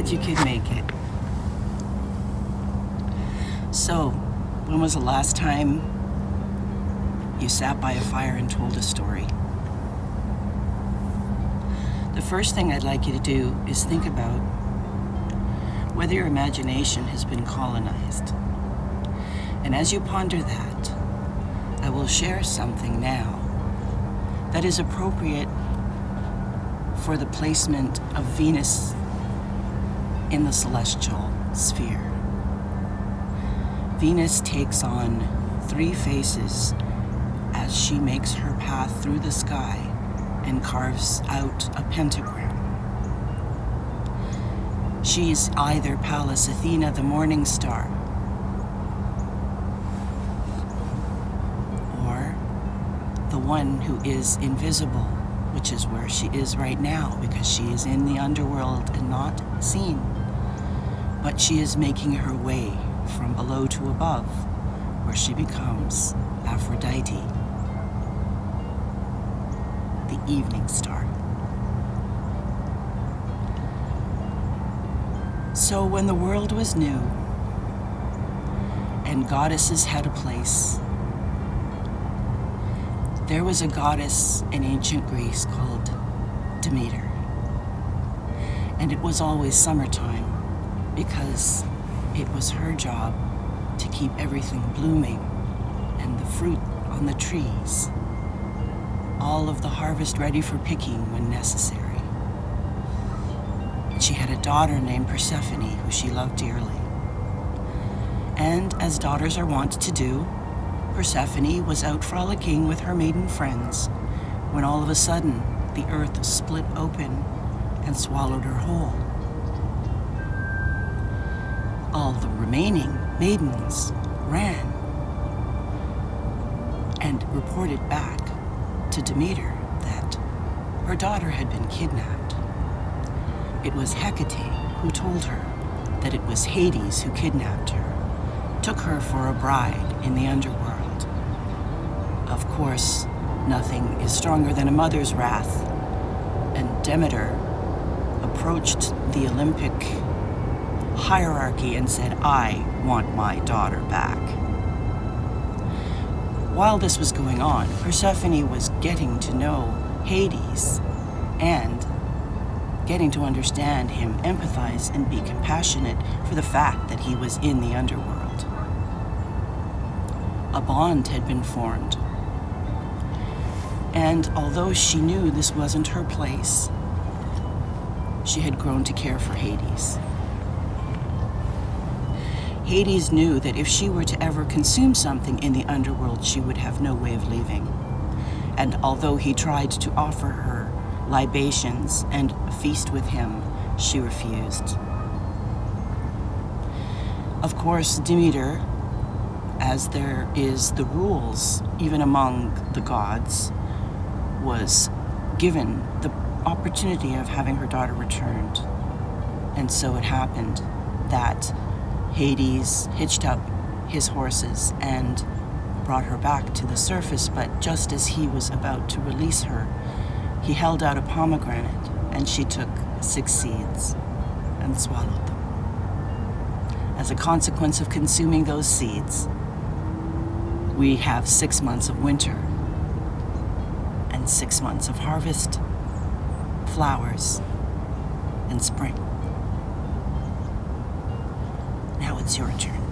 glad you could make it. So, when was the last time you sat by a fire and told a story? The first thing I'd like you to do is think about whether your imagination has been colonized. And as you ponder that, I will share something now that is appropriate for the placement of Venus in the celestial sphere. Venus takes on 3 faces as she makes her path through the sky and carves out a pentagram. She's either Pallas Athena, the morning star, or the one who is invisible, which is where she is right now because she is in the underworld and not seen. But she is making her way from below to above, where she becomes Aphrodite, the evening star. So when the world was new and goddesses had a place, there was a goddess in ancient Greece called Demeter. And it was always summertime because it was her job to keep everything blooming and the fruit on the trees, all of the harvest ready for picking when necessary. And she had a daughter named Persephone who she loved dearly. And as daughters are wont to do, Persephone was out frolicking with her maiden friends when all of a sudden the earth split open and swallowed her whole. All the remaining maidens ran and reported back to Demeter that her daughter had been kidnapped. It was Hecate who told her that it was Hades who kidnapped her, took her for a bride in the underworld. Of course, nothing is stronger than a mother's wrath, and Demeter approached the Olympic hierarchy and said, "I want my daughter back." While this was going on, Persephone was getting to know Hades and getting to understand him, empathize, and be compassionate for the fact that he was in the underworld. A bond had been formed. And although she knew this wasn't her place, she had grown to care for Hades. Hades knew that if she were to ever consume something in the underworld, she would have no way of leaving. And although he tried to offer her libations and feast with him, she refused. Of course, Demeter, as there is the rules even among the gods, was given the opportunity of having her daughter returned. And so it happened that Hades hitched up his horses and brought her back to the surface, but just as he was about to release her, he held out a pomegranate and she took 6 seeds and swallowed them. As a consequence of consuming those seeds, we have 6 months of winter and 6 months of harvest, flowers, and spring. Now it's your turn.